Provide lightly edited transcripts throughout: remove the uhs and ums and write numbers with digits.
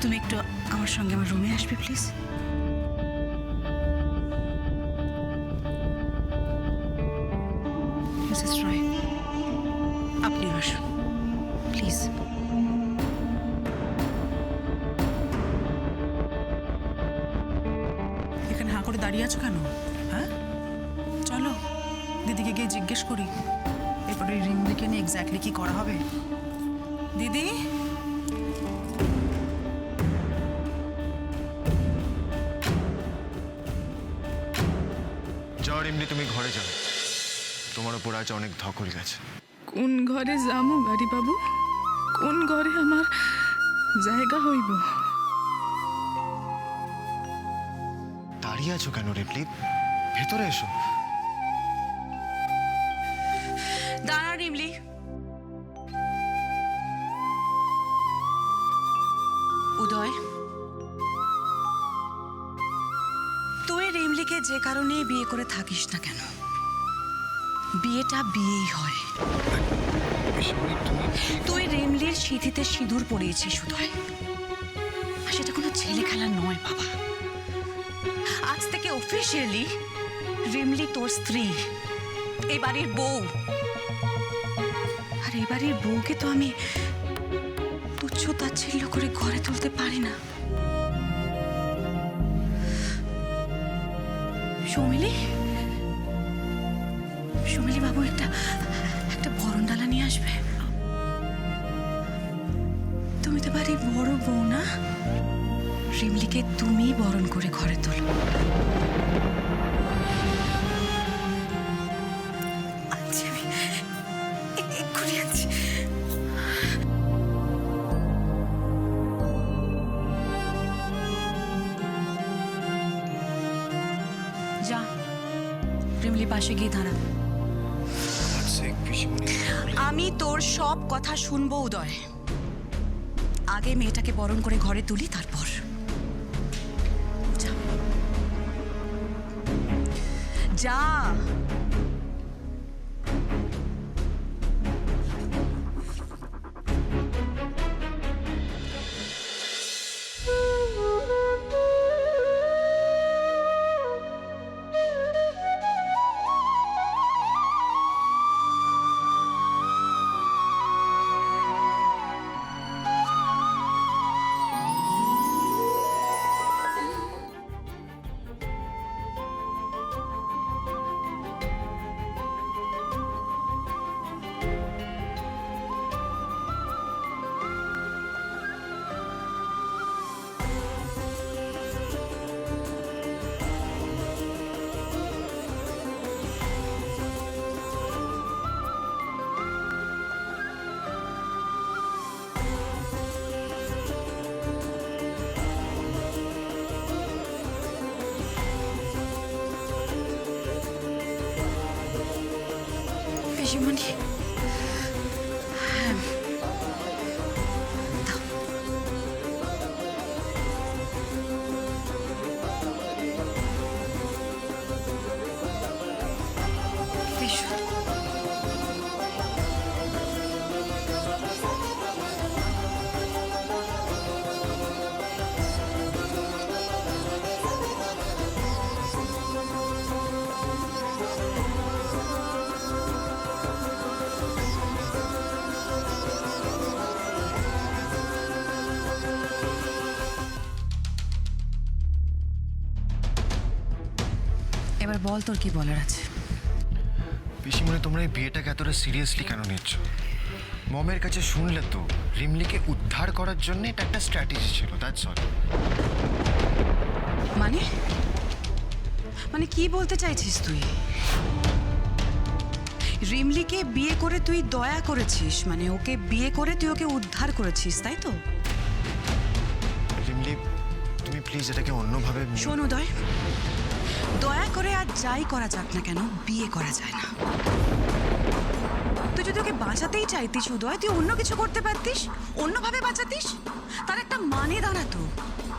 তুমি একটু আমার সঙ্গে আমার রুমে আসবে প্লিজ। মিসেস রয়, আপনি আসুন প্লিজ। এখানে হাঁ করে দাঁড়িয়ে আছো কেন? হ্যাঁ, চলো দিদিকে গিয়ে জিজ্ঞেস করি এরপরে রিমলিকে নিয়ে এক্স্যাক্টলি কি করা হবে। দিদি, যাও রিমলি, তুমি ঘরে যাও, তোমার উপর আজ অনেক ধকল গেছে। কোন ঘরে যামু বাড়ি বাবু? কোন ঘরে আমার জায়গা হইব? দাঁড়িয়ে আছো কেন রিমলি? ভেতরে এসো। দাঁড়া রিমলি। উদয়, তুই রিমলিকে যে কারণে বিয়ে করে থাকিস না কেন, বিয়েটা বিয়েই হয়। তুই রিমলির সিঁথিতে সিঁদুর পরিয়েছিস উদয়, আর সেটা কোনো ছেলে খেলা নয় বাবা। আজ থেকে অফিসিয়ালি রিমলি তোর স্ত্রী, এই বাড়ির বউ। আর এই বাড়ির বউকে তো আমি তুচ্ছ তাচ্ছিল্য করে ঘরে তুলতে পারি না। সৌমিলি, সৌমিলি বাবু একটা বরণ ডালা নিয়ে আসবে। তুমি তো বাড়ির বড় বউ না, রিমলিকে তুমি বরণ করে ঘরে তোলো। আচ্ছা, আমি এক্ষুনি আছি। যা, রিমলি পাশে গিয়ে দাঁড়া। আমি তোর সব কথা শুনবো উদয়। আগে মেয়েটাকে বরণ করে ঘরে তুলি, তারপর যা যা। পিসিমণি, হ্যাঁ, দাও। এসো। এবার বল, তোর কি বলার আছে? পিসিমণি, তোমরা এই বিয়েটাকে এতটা সিরিয়াসলি কেন নিচ্ছ? মমের কাছে শুনলে তো রিমলিকে উদ্ধার করার জন্য এটা একটা স্ট্র্যাটেজি ছিল, দ্যাটস অল। মানে মানে কি বলতে চাইছিস তুই? রিমলিকে বিয়ে করে তুই দয়া করেছিস, মানে ওকে বিয়ে করে তুই ওকে উদ্ধার করেছিস, তাই তো? রিমলি, তুমি প্লিজ এটাকে অন্যভাবে শোন উদয়, দয়া করে আর যাই করা যাক না কেন, বিয়ে করা যায় না। তুই যদি ওকে বাঁচাতেই চাইতিস উদয়, তুই অন্য কিছু করতে পারতিস, অন্যভাবে বাঁচাতিস, তার একটা মানে দাঁড়াতো।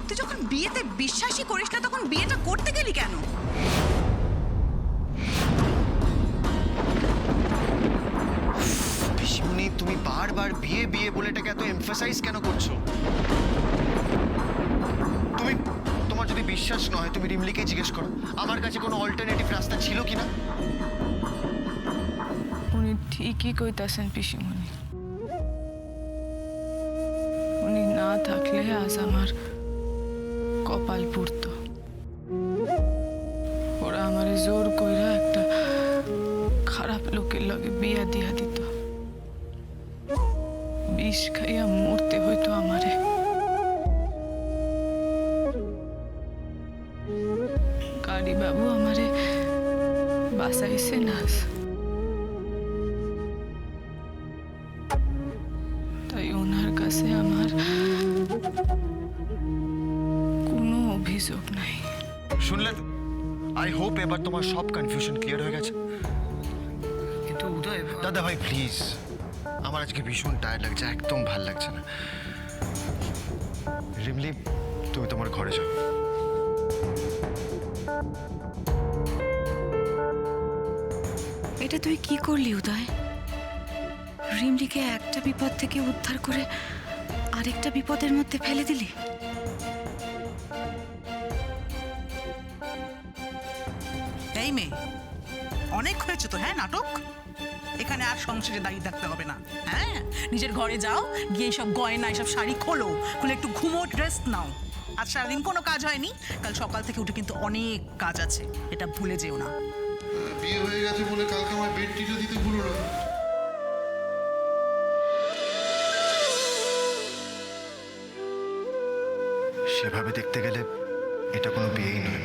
তুই যখন বিয়েতে বিশ্বাসই করিস না, তখন বিয়েটা করতে গেলি কেন? পিসিমণি, তুমি বারবার বিয়ে বিয়ে বলে এটাকে এত এমফাসাইজ কেন করছো? বিশ্বাস নয় তুমি রিমলিকে জিজ্ঞেস করো আমার কাছে কোনো অল্টারনেটিভ রাস্তা ছিল কিনা। উনি ঠিকই কইতাছেন পিসিমণি। উনি না থাকলে আজ আমার কপাল পুড়তো। ওরা আমারে জোর কইরা একটা খারাপ লোকের লগে বিয়া দিয়া দিত। বিষ খাইয়া মরতে হইতো আমারে। গাড়ি বাবু আমারে বাঁচাইছে না। তাই ওনার কাছে আমার কোনো অভিযোগ নাই। শুনলে তো, আই হোপ এবার তোমার সব কনফিউশন ক্লিয়ার হয়ে গেছে। কিন্তু উদয় দাদা ভাই প্লিজ, আমার আজকে ভীষণ টায়ার্ড লাগছে, একদম ভাল লাগছে না। রিমলি তুমি তোমার ঘরে যাও। এটা তুই কি করলি উদয়? রিমলিকে একটা বিপদ থেকে উদ্ধার করে আরেকটা বিপদের মধ্যে ফেলে দিলি। এই মেয়ে, অনেক হয়েছে তো হ্যাঁ নাটক। এখানে আর সংসারে দাঁড়িয়ে থাকতে হবে না। হ্যাঁ, নিজের ঘরে যাও, গিয়ে সব গয়না এসব শাড়ি খোলো, খুলে একটু ঘুমো, রেস্ট নাও। আজ সারাদিন কোনো কাজ হয়নি, কাল সকাল থেকে উঠে কিন্তু অনেক কাজ আছে, এটা ভুলে যেও না। বিয়ে হয়ে গেছে বলে কালকে আমার বেড টিটা দিতে ভুলো না। সেভাবে দেখতে গেলে এটা কোনো বিয়েই নয়।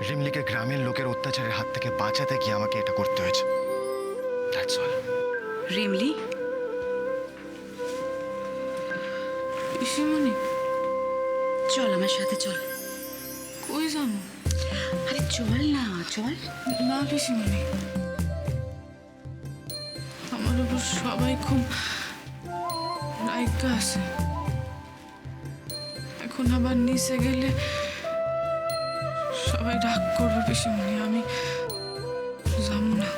রিমলিকে গ্রামের লোকের অত্যাচারের হাত থেকে বাঁচাতে গিয়ে আমাকে এটা করতে হয়েছে। That's all. রিমলি, পিসিমণি চল আমার সাথে চল। কই যাবো? আরে চল না, চল। না পিসিমণি, আমার উপর সবাই খুব রাইগা আছে। এখন আবার নিচে গেলে সবাই রাগ করবে পিসিমণি, আমি যাবো না।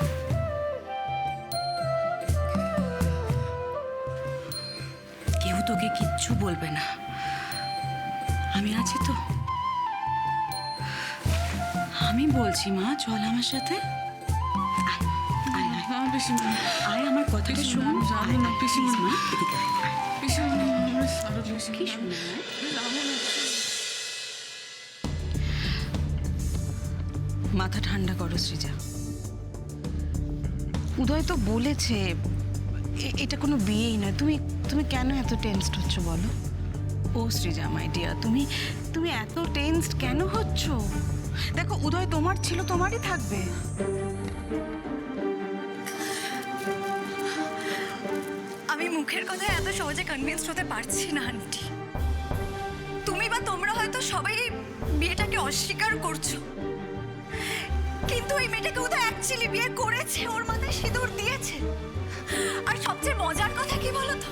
কেউ তোকে কিচ্ছু বলবে না, আমি আছি তো। আমি বলছি মা, চল আমার সাথে। আয়, আয়, আয়। না পিসিমণি, আয় আমার কথাটা শোন। আমি যাবো আয়, না, আয়, পিসিমণি। please, মা, এদিকে আয়। পিসিমণি আমার সারা কি পিসিমণি, শোনা? আমি যাবো না। মাথা ঠান্ডা করো সৃজা। উদয় তো বলেছে এটা কোনো বিয়েই নয়। তুমি তুমি কেন এত টেনসড হচ্ছ বলো? ও সৃজা মাই ডিয়ার, তুমি তুমি এত টেনসড কেন হচ্ছ? দেখো উদয় তোমার ছিল, তোমারই থাকবে। আমি মুখের কথায় এত সহজে কনভিন্সড হতে পারছি না আন্টি। তুমি বা তোমরা হয়তো সবাই এই বিয়েটাকে অস্বীকার করছো, কিন্তু এই মেয়েটাকে উদয় অ্যাকচুয়ালি বিয়ে করেছে, ওর মাথায় সিঁদুর দিয়েছে। আর সবচেয়ে মজার কথা কি বলো তো,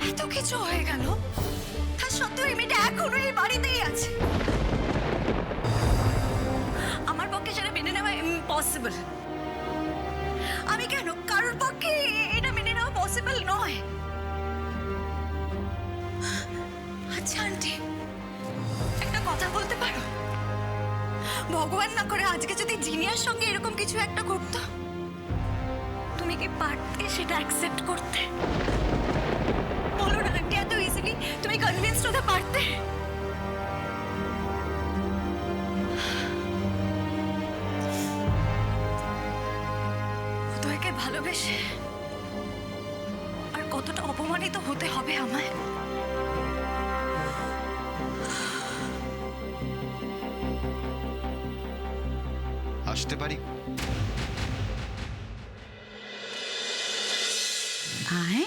এত কিছু হয়ে গেল তার সত্ত্বেও এই মেয়েটা এখনো এই বাড়িতেই আছে। আমার পক্ষে সেটা মেনে নেওয়া ইম্পসিবল। আমি কেন, কারোর পক্ষে এটা মেনে নেওয়া পসিবল নয়। আচ্ছা আন্টি, একটা কথা বলতে পারো? ভগবান না করে আজকে যদি জিনিয়ার সঙ্গে এরকম কিছু একটা ঘটতো, তুমি কি পারতে সেটা অ্যাকসেপ্ট করতে? বলো না আন্টি, এত ইজিলি তুমি কনভিন্সড হতে পারতে? উদয়কে ভালোবেসে আর কতটা অপমানিত হতে হবে আমায়? আসতে পারি? আয়,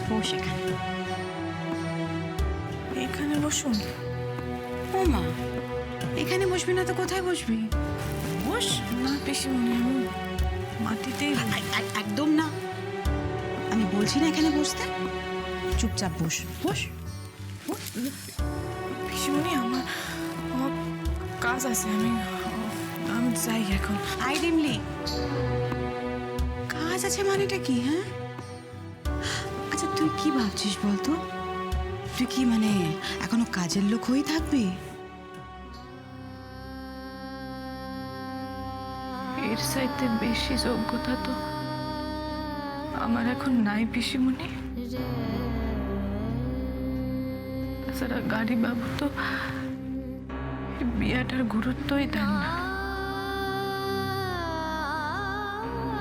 বস এখানে। এখানে বসুন। ও মা, এখানে বসবি না তো কোথায় বসবি? বস। না পিসিমণি, আমি মাটিতেই একদম না, আমি বলছি না এখানে বসতে। চুপচাপ বস, বস। পিসিমণি, আমার আমার কাজ আছে, আমি আমি যাই এখন। আই রিমলি, কাজ আছে মানেটা কি? হ্যাঁ, আচ্ছা তুই কি ভাবছিস বলতো? তুই কি মানে এখনো কাজের লোক হয়ে থাকবি? এর চাইতে বেশি যোগ্যতা তো আমার এখন নাই পিসিমণি। তাছাড়া গাড়ি বাবু তো এই বিয়াটার গুরুত্বই দেন না।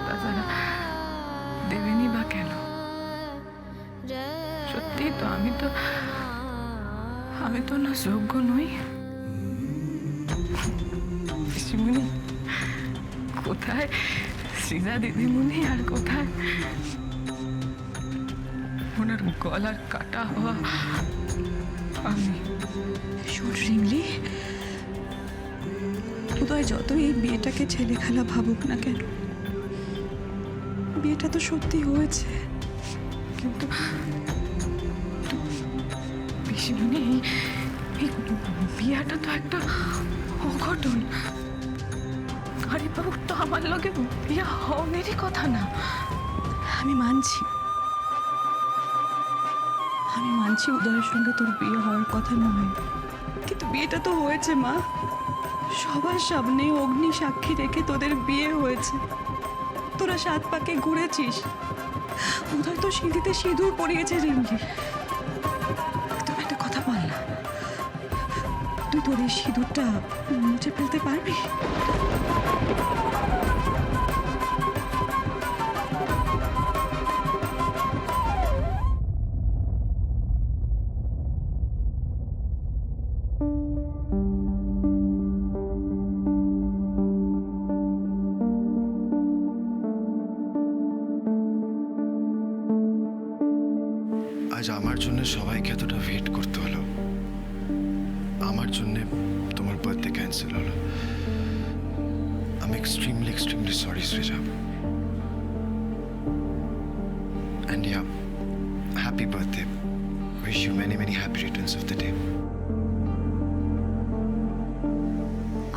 তাছাড়া দেবেনি বা কেন? সত্যি তো আমি তো না যোগ্য নই। পিসিমণি কোথায় সৃজা দিদিমণি আর কোথায় ওনার গলার কাটা হওয়া আমি? শোন রিমলি, উদয় যতই এই বিয়েটাকে ছেলে খেলা ভাবুক না কেন, বিয়েটা তো সত্যি হয়েছে। কিন্তু পিসিমণি এই বিয়াটা তো একটা অঘটন। হরিবাবুর তো আমার লগে বিয়া হওয়ারই কথা না। আমি মানছি উদয়ের সঙ্গে তোর বিয়ে হওয়ার কথা নয়, কিন্তু বিয়েটা তো হয়েছে মা। সবার সামনে অগ্নি সাক্ষী রেখে তোদের বিয়ে হয়েছে। তোরা 7 পাকে ঘুরেছিস। উদয় তো সিঁথিতে সিঁদুর পরিয়েছে রিমলি। তুমি একটা কথা বল না, তুই তোর এই সিঁদুরটা মুছে ফেলতে পারবি? আজ আমার জন্য সবাইকে এতটা ওয়েট করতে হলো, আমার জন্য তোমার বার্থডে ক্যান্সেল হলো। আমি extremely sorry Srija. And yeah, happy birthday. Wish you many happy returns of the day.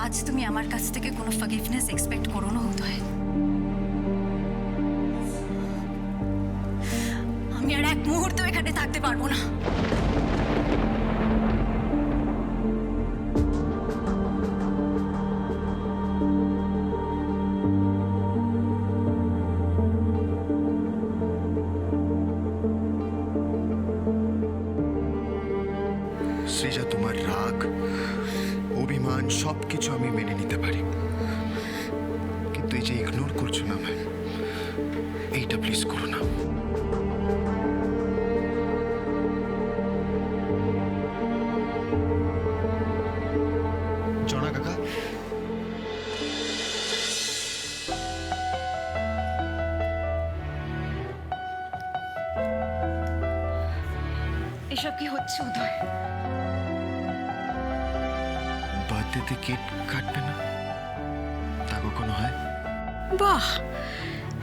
আজ তুমি আমার কাছ থেকে কোনো ফরগিভনেস এক্সপেক্ট করো না উদয়। আমি আর এক মুহূর্ত এখানে থাকতে পারবো না। সৃজা, তোমার রাগ, অভিমান সব কিছু আমি মেনে নিতে পারি, কিন্তু এই যে ইগনোর করছো না আমায়, এইটা প্লিজ করো না। জনা কাকা, এসব কি হচ্ছে উদয়? বার্থডেতে কেক কাটবে না, তা কখনো হয়? বাহ,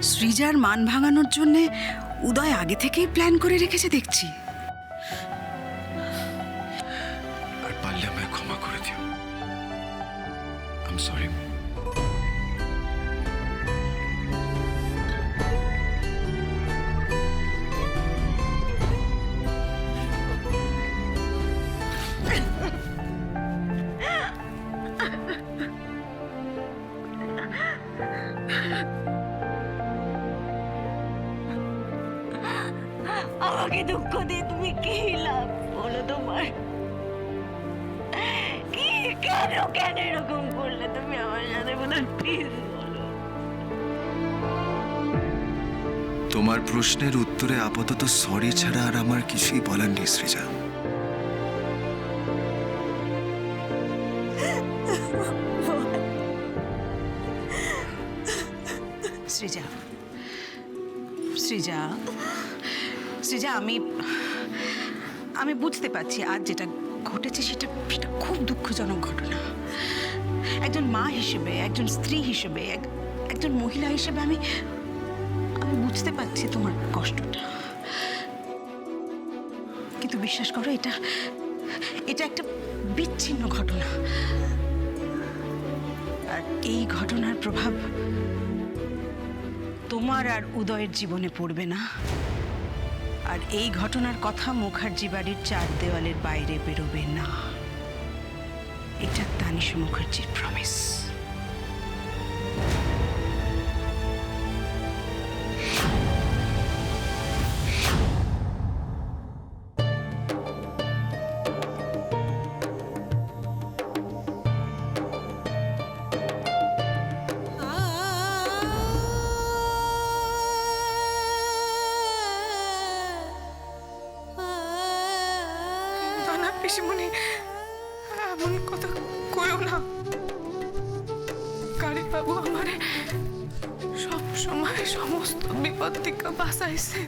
সৃজার মান ভাঙানোর জন্য উদয় আগে থেকেই প্ল্যান করে রেখেছে দেখছি। আর পারলে আমায় ক্ষমা করে দিও। I am sorry. আমাকে দুঃখ দিয়ে তুমি কি লাভ বলো তোমার? কি কেন এরকম করলে তুমি আমার সাথে? বলো প্লিজ বলো। তোমার প্রশ্নের উত্তরে আপাতত সরি ছাড়া আর আমার কিছুই বলার নেই সৃজা। সৃজা, সৃজা, সৃজা, আমি বুঝতে পারছি আজ যেটা ঘটেছে সেটা খুব দুঃখজনক ঘটনা। একজন মা হিসেবে, একজন স্ত্রী হিসেবে, একজন মহিলা হিসেবে আমি বুঝতে পারছি তোমার কষ্টটা। কিন্তু বিশ্বাস করো, এটা একটা বিচ্ছিন্ন ঘটনা। আর এই ঘটনার প্রভাব তোমার আর উদয়ের জীবনে পড়বে না, আর এই ঘটনার কথা মুখার্জি বাড়ির 4 দেওয়ালের বাইরে বেরোবে না। এটা তানিশা মুখার্জির প্রমিস। না না পিসিমণি, এমন কথা কইও না। কালী বাবু আমারে সব সময় সমস্ত বিপদ থেকে বাঁচাইছে।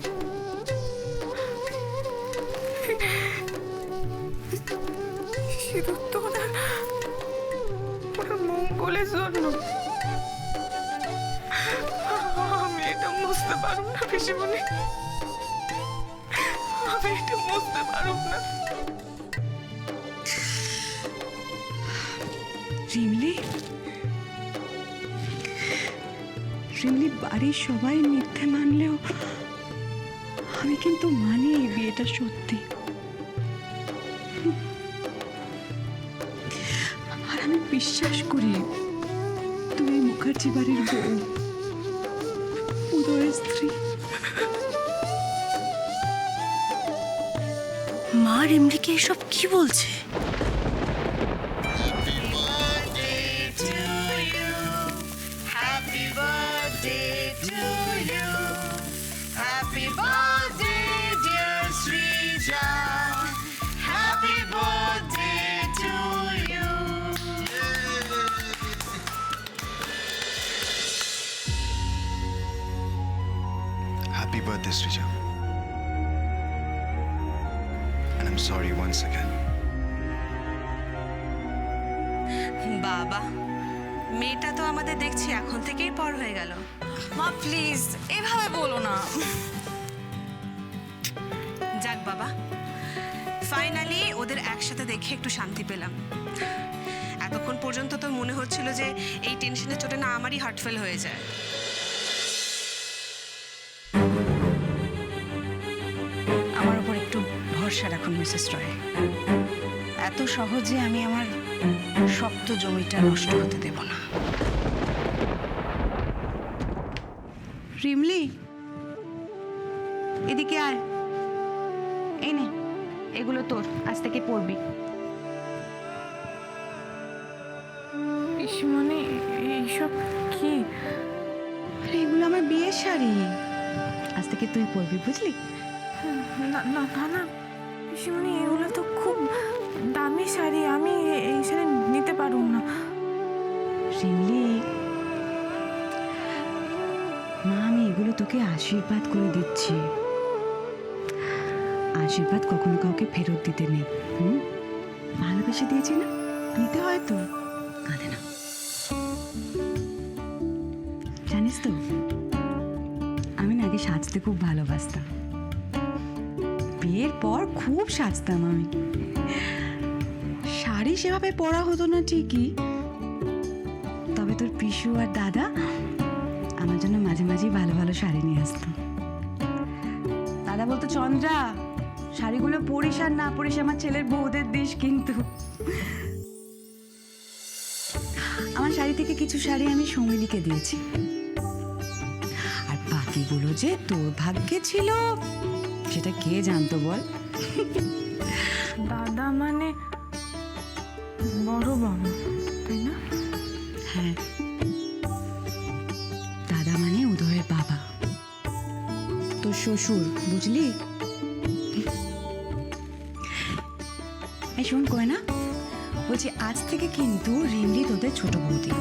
সিঁদুর তো ওনার মঙ্গলের জন্য। আমি এটা বুঝতে পারব না পিসিমণি, আমি এটা বুঝতে পারব না। রিমলি, রিমলি, বাড়ির সবাই মিথ্যে মানলেও আমি কিন্তু মানি এই বিয়েটা সত্যি। আর আমি বিশ্বাস করি তুমি মুখার্জি বাড়ির বউ, উদয়ের স্ত্রী। মা রিমলিকে এসব কি বলছে? Happy birthday, Srija. And I'm sorry once again. বাবা, মেয়েটা তো আমাদের দেখছি এখন থেকেই পর হয়ে গেল। মা প্লিজ এভাবে বলো না। যাক বাবা, ফাইনালি ওদের একসাথে দেখে একটু শান্তি পেলাম। এতক্ষণ পর্যন্ত তো মনে হচ্ছিল যে এই টেনশনের চোটে না আমারই হার্ট ফেল হয়ে যায়। আমার উপর একটু ভরসা রাখুন মিসেস রয়। এত সহজে আমি আমার শক্ত জমিটা নষ্ট হতে দেব না। রিমলি, এদিকে আয়। এই নে, এগুলো তোর, আজ থেকে পড়বি। পিসিমণি, এইসব কি? আরে এগুলো আমার বিয়ের শাড়ি, আজ থেকে তুই পরবি, বুঝলি? না না না না পিসিমণি, এগুলো তো খুব দামি শাড়ি, আমি এই শাড়ি নিতে পারব না। রিমলি, মা আমি এগুলো তোকে আশীর্বাদ করে দিচ্ছি। আশীর্বাদ কখনো কাউকে ফেরত দিতে নেই। ভালোবেসে দিয়েছি না, নিতে হয় তো, কাঁদে না। জানিস তো, আমি না আগে সাজতে খুব ভালোবাসতাম। বিয়ের পর খুব সাজতাম আমি। শাড়ি সেভাবে পরা হতো না ঠিকই, তবে তোর পিসু আর দাদা আমার জন্য মাঝে মাঝেই ভালো ভালো শাড়ি নিয়ে আসতো। দাদা বলতো, চন্দ্রা, শাড়িগুলো পরিস আর না পরিস আমার ছেলের বউদের দিস কিন্তু। আমার শাড়ি থেকে কিছু শাড়ি আমি সৌমিলিকে দিয়েছি, আর বাকিগুলো যে তোর ভাগ্যে ছিল সেটা কে জানতো বল? দাদা মানে বড় বাবা, তাই না? হ্যাঁ, দাদা মানে উদয়ের বাবা, তোর শ্বশুর, বুঝলি? এই শোন কয়না, বলছি আজ থেকে কিন্তু রিমলি তোদের ছোট বৌদি,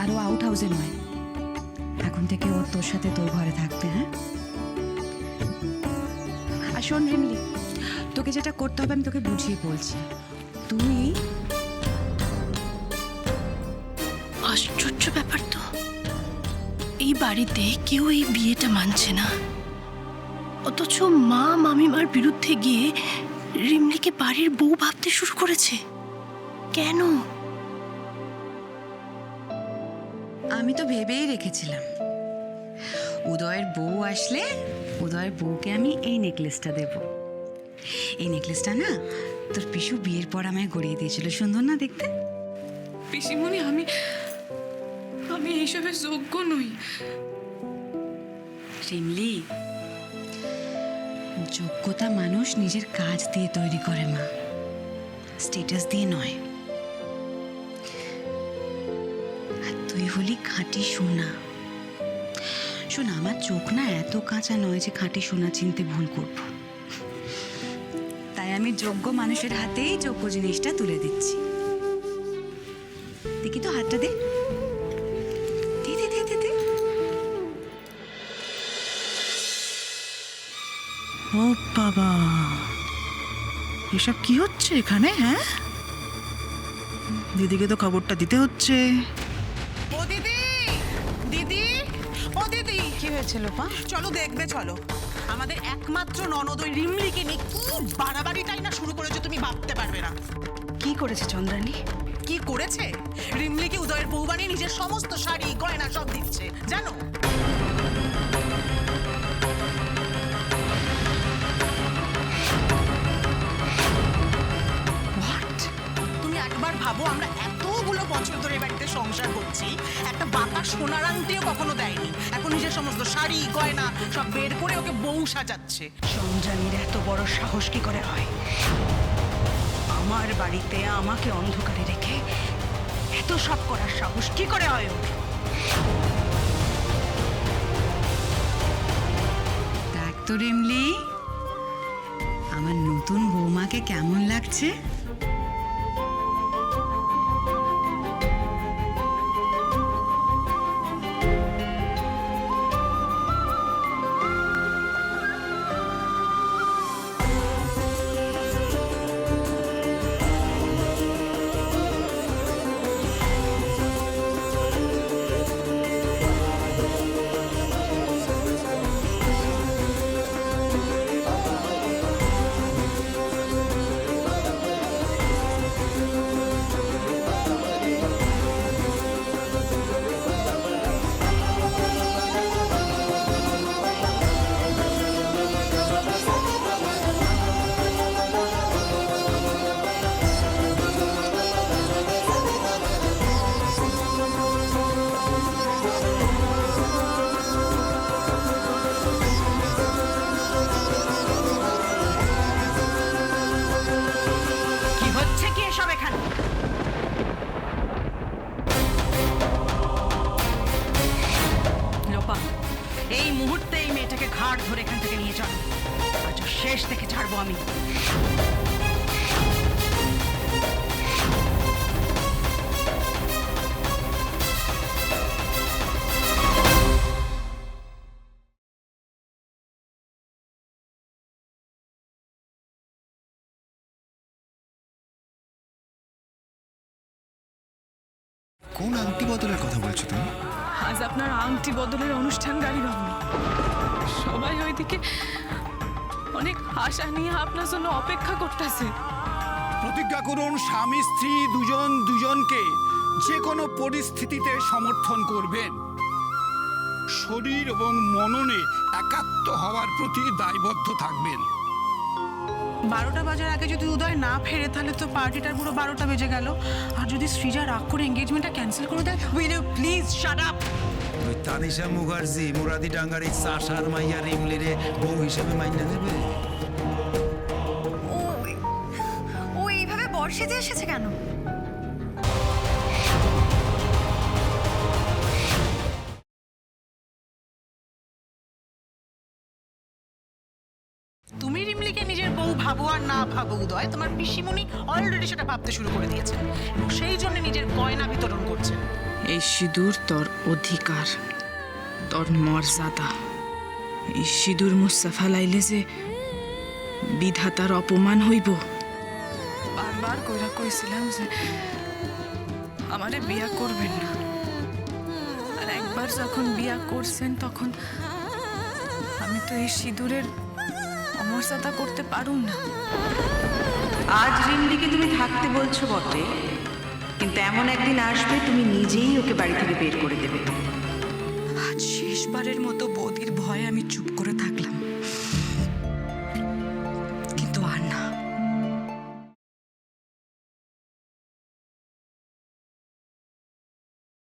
আর ও আউট হাউসে নয়। এখন থেকে ও তোর সাথে তোর ঘরে থাকবে। হ্যাঁ, আর শোন রিমলি, তোকে যেটা করতে হবে আমি তোকে বুঝিয়ে বলছি। তুই আশ্চর্য ব্যাপার তো, এই বাড়িতে কেউ এই বিয়েটা মানছে না, অথচ মা মামিমার বিরুদ্ধে গিয়ে রিমলিকে বাড়ির বউ ভাবতে শুরু করেছে। কেন? আমি তো ভেবেই রেখেছিলাম উদয়ের বউ আসলে উদয়ের বউকে আমি এই নেকলেসটা দেব। এই নেকলেসটা না তোর পিসু বিয়ের পর আমায় গড়িয়ে দিয়েছিল, সুন্দর না দেখতে? পিসিমণি আমি এইসবের যোগ্য নই। রিমলি, যোগ্যতা মানুষ নিজের কাজ দিয়ে তৈরি করে মা, স্ট্যাটাস দিয়ে নয়। আর তুই হলি খাঁটি সোনা। শোন, আমার চোখ না এত কাঁচা নয় যে খাঁটি সোনা চিনতে ভুল করব। তাই আমি যোগ্য মানুষের হাতেই যোগ্য জিনিসটা তুলে দিচ্ছি। দেখি তো হাতটা দে, দে দে দে দে দে। ও বাবা, এসব কি হচ্ছে এখানে? হ্যাঁ, দিদিকে তো খবরটা দিতে হচ্ছে। ও দিদি, দিদি, ও দিদি, কি হয়েছে লোপা? চলো দেখবে, চলো। আমাদের একমাত্র ননদ ওই রিমলিকে নিয়ে কি বাড়াবাড়িটাই না শুরু করেছে, তুমি ভাবতে পারবে না। কি করেছে চন্দ্রানী? কি করেছে? রিমলিকে উদয়ের বউ বানিয়ে নিজের সমস্ত শাড়ি গয়না সব দিচ্ছে, জানো? তুমি একবার ভাবো, আমরা এতগুলো বছর ধরে বাড়িতে সংসার করছি, একটা বাঁকা সোনার আংটিও কখনো দেয়নি। এখন নিজের সমস্ত শাড়ি গয়না সব বের করে ওকে বউ সাজাচ্ছে। চন্দ্রানীর এত বড় সাহস কি করে হয়? আমার বাড়িতে আমাকে অন্ধকারে রেখে এত সব করার সাহস কি করে হয় ওর? দেখ তো রিমলি, আমার নতুন বৌমাকে কেমন লাগছে? কি হচ্ছে কি এসব এখানে? লোপা, এই মুহূর্তে এই মেয়েটাকে ঘাড় ধরে এখান থেকে নিয়ে চলো, আজ ওর শেষ থেকে ছাড়বো আমি। কোন আংটি বদলের কথা বলছো তুমি? আজ আপনার আংটি বদলের অনুষ্ঠান গাড়ি বাবু, সবাই ওইদিকে অনেক আশা নিয়ে আপনার জন্য অপেক্ষা করতেছে। প্রতিজ্ঞা করুন স্বামী স্ত্রী দুজন দুজনকে যে কোনো পরিস্থিতিতে সমর্থন করবেন, শরীর এবং মননে একাত্ম হওয়ার প্রতি দায়বদ্ধ থাকবেন। 12টা বাজার আগে যদি উদয় না ফেরে, তাহলে তো পার্টিটার পুরো 12টা বেজে গেল। আর যদি সৃজা রাগ করে এঙ্গেজমেন্টটা ক্যান্সেল করে দেয়, will you please shut up? ওই তানিশা মুখার্জি মুরাদি ডাঙ্গারি চাষার মাইয়া রিমলিরে বউ হিসেবে মাইনা দেবে? ও এইভাবে বর্ষিতে এসেছে কেন? তুমি রিমলিকে নিজের বউ ভাবো আর না ভাবো উদয়, তোমার পিসিমণি অলরেডি সেটা ভাবতে শুরু করে দিয়েছেন এবং সেই জন্য নিজের গয়না বিতরণ করছেন। এই সিঁদুর তোর অধিকার, তোর মর্যাদা। এই সিঁদুর মুস্তাফা লাইলে যে বিধাতার অপমান হইব। বারবার কইরা কইছিলাম যে আমারে বিয়া করবেন না, আর একবার যখন বিয়া করছেন তখন আমি তো এই সিঁদুরের অমর্যাদা করতে পারুম না। আজ রিমলিকে তুমি থাকতে বলছো বটে, কিন্তু এমন একদিন আসবে তুমি নিজেই ওকে বাড়ি থেকে বের করে দেবে।